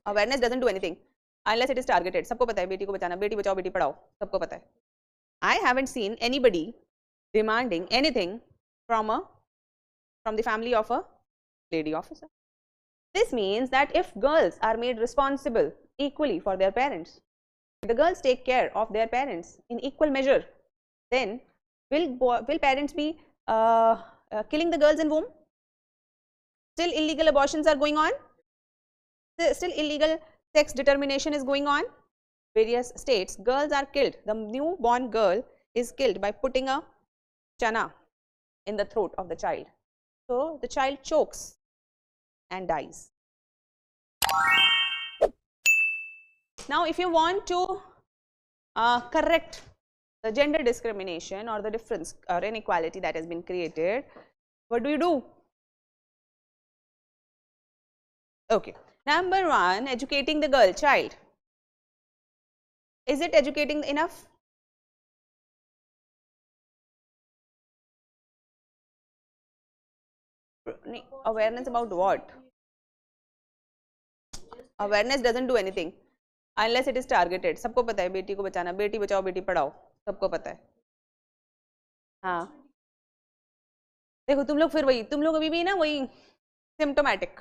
Awareness doesn't do anything unless it is targeted. सबको पता है बेटी को बचाना, बेटी बचाओ बेटी पढ़ाओ, सबको पता है. I haven't seen anybody demanding anything from the family of a lady officer. This means that if girls are made responsible equally for their parents, if the girls take care of their parents in equal measure, then will parents be killing the girls in womb? Still illegal abortions are going on? Still illegal sex determination is going on? Various states, girls are killed. The newborn girl is killed by putting a chana in the throat of the child. So the child chokes and dies. Now, if you want to correct the gender discrimination or the difference or inequality that has been created, what do? Okay. Number one, educating the girl child. Is it educating enough? Awareness about what? Awareness doesn't do anything unless it is targeted. सबको पता है बेटी को बचाना, बेटी बचाओ बेटी पढ़ाओ, सबको पता है. हाँ, देखो तुम लोग फिर वही, तुम लोग अभी भी ना वही symptomatic.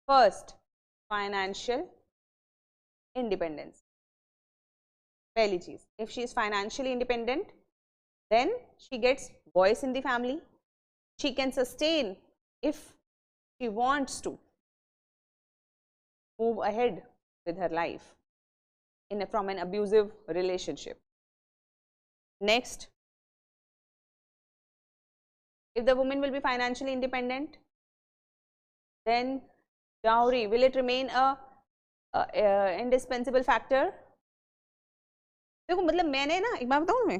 First, financial independence. पहली चीज, if she is financially independent, then she gets voice in the family. She can sustain if she wants to move ahead with her life from an abusive relationship. Next, if the woman will be financially independent, then dowry, will it remain a indispensable factor? देखो मतलब मैंने ना एक बात बताऊँ, मैं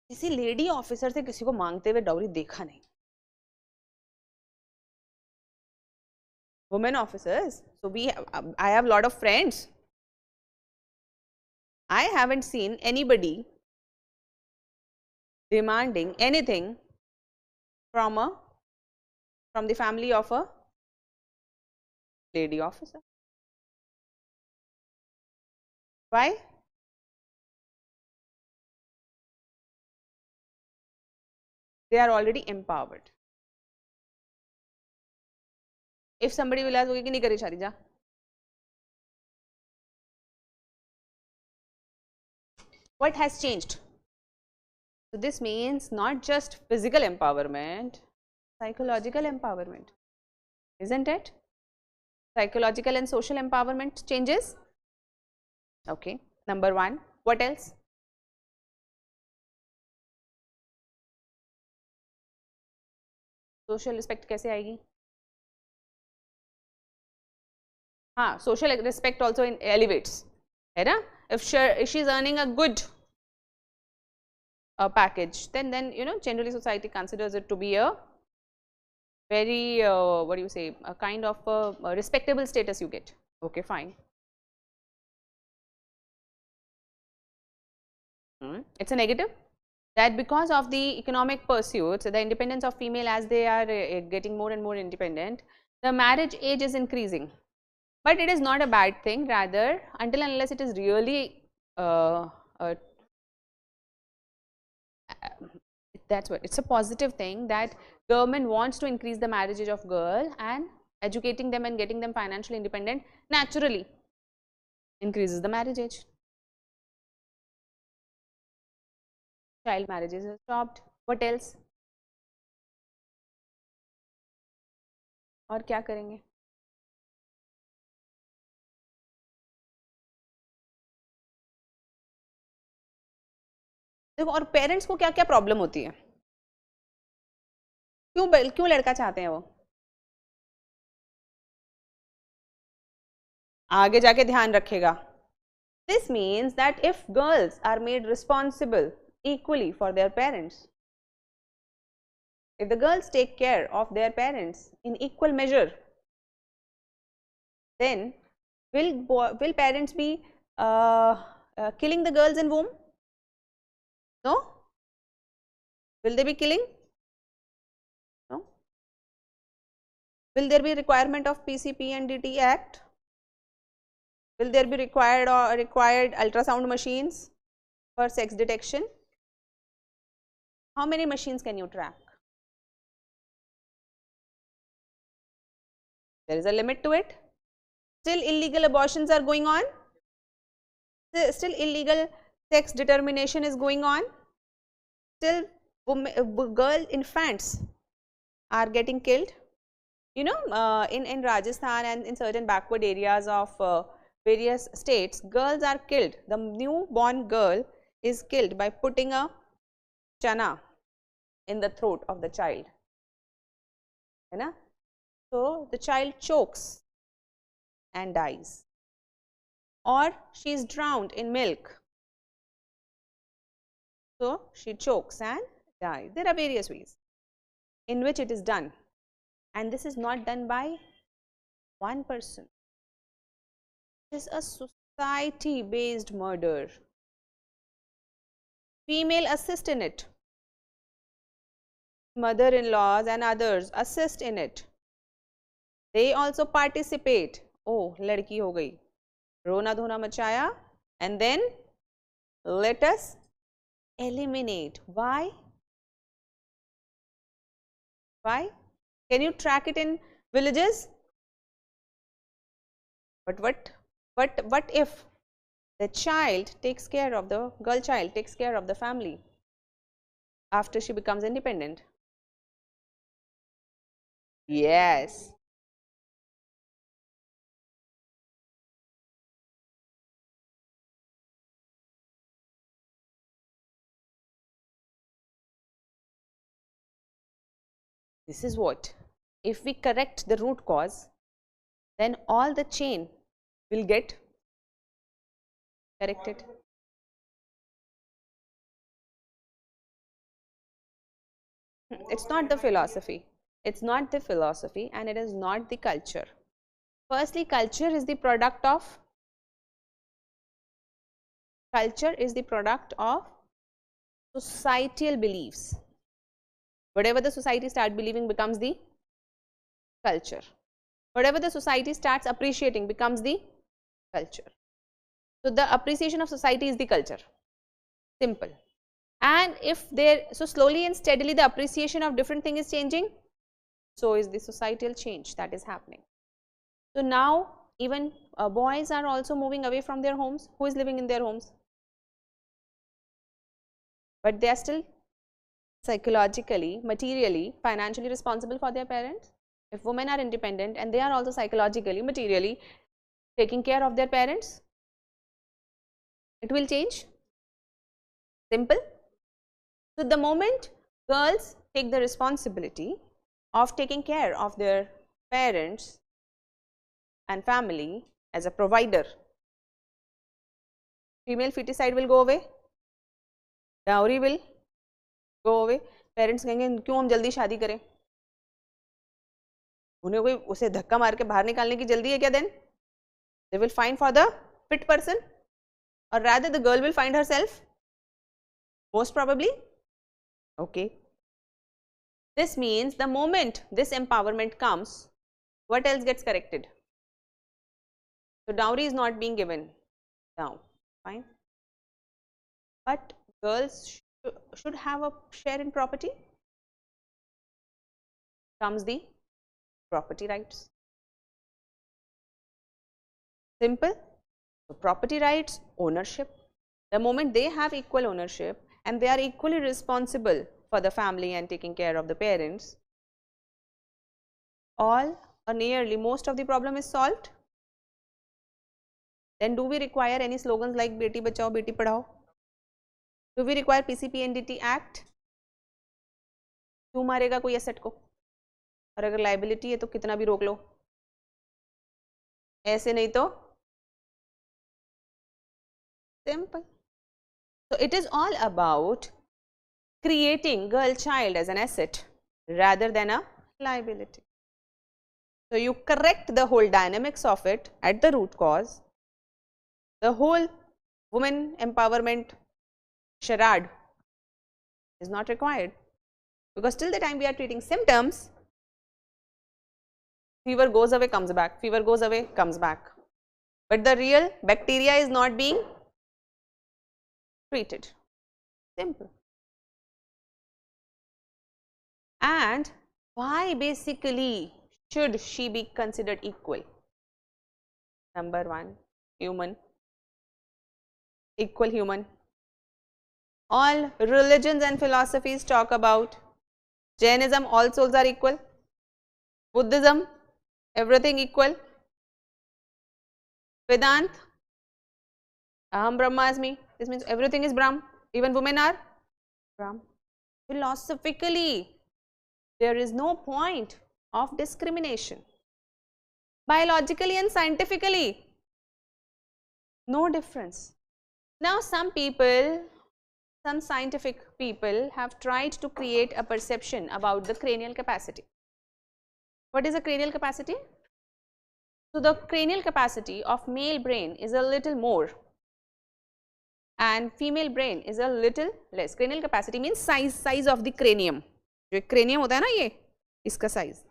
किसी lady officer से किसी को मांगते हुए डाउरी देखा नहीं. Women officers, so I have a lot of friends. I haven't seen anybody demanding anything from the family of a lady officer. Why? They are already empowered. If somebody will ask, okay, कि नहीं करी शादी जा. What has changed? So this means not just physical empowerment, psychological empowerment, isn't it? Psychological and social empowerment changes. Okay, number one. What else? Social respect कैसे आएगी? हाँ, social respect also elevates, है ना? If she is earning a good package, then you know generally society considers it to be a very what do you say, a kind of a respectable status you get. Okay, fine. It's a negative that because of the economic pursuits, the independence of female as they are getting more and more independent, the marriage age is increasing. But it is not a bad thing, rather until and unless it is really that's what, it's a positive thing that government wants to increase the marriage age of girl, and educating them and getting them financially independent naturally increases the marriage age. Child marriages are stopped. What else? और क्या करेंगे? देखो, और parents को क्या क्या problem होती है, क्यों लड़का चाहते हैं वो, आगे जाके ध्यान रखेगा. This means that if girls are made responsible equally for their parents, if the girls take care of their parents in equal measure, then will parents be killing the girls in womb? No? Will they be killing? No? Will there be requirement of PCP and DT Act? Will there be required ultrasound machines for sex detection? How many machines can you track? There is a limit to it. Still illegal abortions are going on. Still illegal sex determination is going on. Still girl infants are getting killed. You know, in Rajasthan and in certain backward areas of various states, girls are killed. The newborn girl is killed by putting a chana in the throat of the child. You know? So the child chokes and dies, or she is drowned in milk. So she chokes and dies. There are various ways in which it is done, and this is not done by one person. It is a society based murder. Female assist in it. Mother-in-laws and others assist in it. They also participate. Oh, ladki ho gayi. Rona dhona machaya, and then let us eliminate. Why? Why? Can you track it in villages? But what if the child takes care of the girl child takes care of the family after she becomes independent? Yes. This is what, if we correct the root cause, then all the chain will get corrected. It's not the philosophy. It's not the philosophy, and it is not the culture. Firstly, culture is the product of societal beliefs. Whatever the society starts believing becomes the culture. Whatever the society starts appreciating becomes the culture. So the appreciation of society is the culture. Simple. And if there, so slowly and steadily the appreciation of different thing is changing, so is the societal change that is happening. So now even boys are also moving away from their homes. Who is living in their homes? But they are still psychologically, materially, financially responsible for their parents. If women are independent and they are also psychologically, materially taking care of their parents, it will change. Simple. So the moment girls take the responsibility of taking care of their parents and family as a provider, female feticide will go away, dowry will go away. Parents कहेंगे क्यों हम जल्दी शादी करें, उन्हें कोई उसे धक्का मार के बाहर निकालने की जल्दी है क्या? Then they will find for the fit person, or rather the girl will find herself, most probably. Okay, this means the moment this empowerment comes, what else gets corrected? So dowry is not being given now, fine, but girls should have a share in property. Comes the property rights. Simple. So property rights, ownership. The moment they have equal ownership and they are equally responsible for the family and taking care of the parents, all or nearly most of the problem is solved. Then do we require any slogans like Beti Bachao, Beti Padhao? Do we require PCP and DT Act? क्यों मारेगा कोई asset को, और अगर liability है तो कितना भी रोक लो, ऐसे नहीं तो simple. So it is all about creating girl child as an asset rather than a liability. So you correct the whole dynamics of it at the root cause. The whole women empowerment charade is not required, because till the time we are treating symptoms, fever goes away, comes back, fever goes away, comes back. But the real bacteria is not being treated. Simple. And why basically should she be considered equal? Number one, human, equal human. All religions and philosophies talk about Jainism, all souls are equal. Buddhism, everything equal. Vedant, Aham Brahmasmi, this means everything is Brahm, even women are Brahm. Philosophically, there is no point of discrimination. Biologically and scientifically, no difference. Now some people, some scientific people have tried to create a perception about the cranial capacity. What is a cranial capacity? So the cranial capacity of male brain is a little more and female brain is a little less. Cranial capacity means size of the cranium. जो cranium होता है ना ये, इसका size.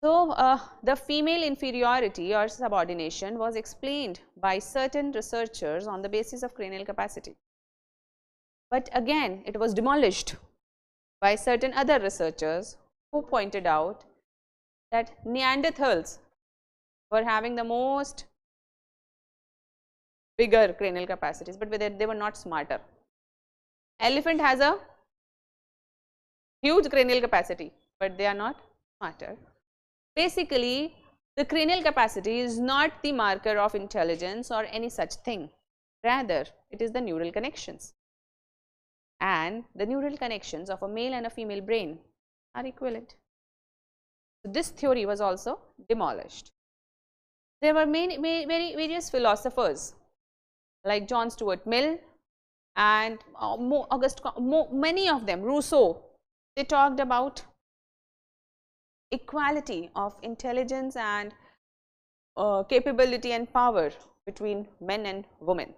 So the female inferiority or subordination was explained by certain researchers on the basis of cranial capacity. But again, it was demolished by certain other researchers who pointed out that Neanderthals were having the most bigger cranial capacities, but they were not smarter. Elephant has a huge cranial capacity, but they are not smarter. Basically, the cranial capacity is not the marker of intelligence or any such thing. Rather, it is the neural connections. And the neural connections of a male and a female brain are equivalent. So this theory was also demolished. There were various philosophers like John Stuart Mill and many of them, Rousseau, they talked about equality of intelligence and capability and power between men and women.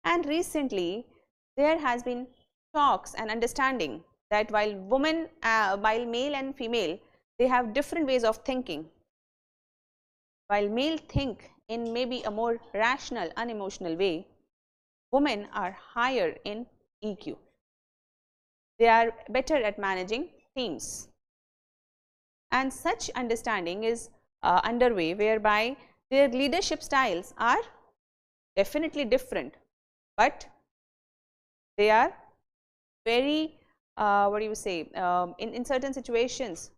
And recently, there has been talks and understanding that while male and female, they have different ways of thinking. While male think in maybe a more rational, unemotional way, women are higher in EQ. They are better at managing teams. And such understanding is underway, whereby their leadership styles are definitely different, but they are very, in certain situations,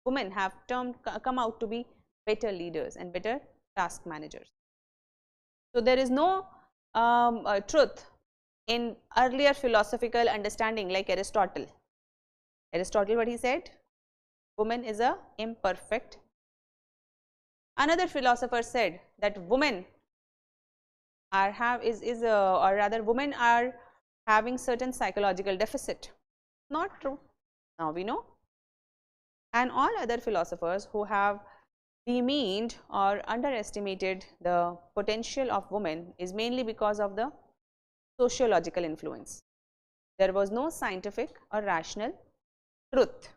women have come out to be better leaders and better task managers. So there is no truth in earlier philosophical understanding like Aristotle. Aristotle, what he said? Woman is a imperfect. Another philosopher said that women are women are having certain psychological deficit. Not true. Now we know. And all other philosophers who have demeaned or underestimated the potential of women is mainly because of the sociological influence. There was no scientific or rational truth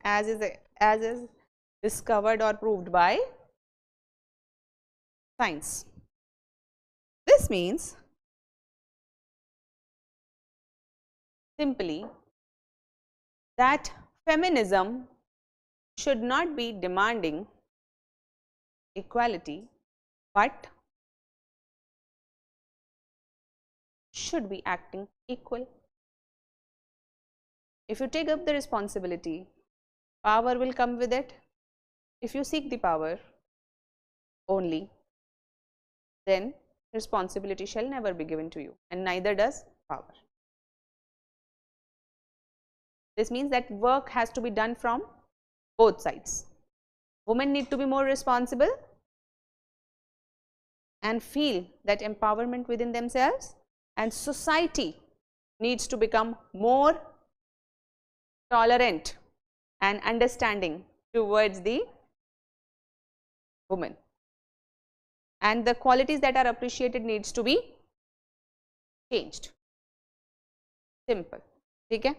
as is discovered or proved by science. This means simply that feminism should not be demanding equality, but should be acting equal. If you take up the responsibility, power will come with it. If you seek the power only, then responsibility shall never be given to you, and neither does power. This means that work has to be done from both sides. Women need to be more responsible and feel that empowerment within themselves, and society needs to become more tolerant and understanding towards the woman, and the qualities that are appreciated needs to be changed. Simple. ठीक है?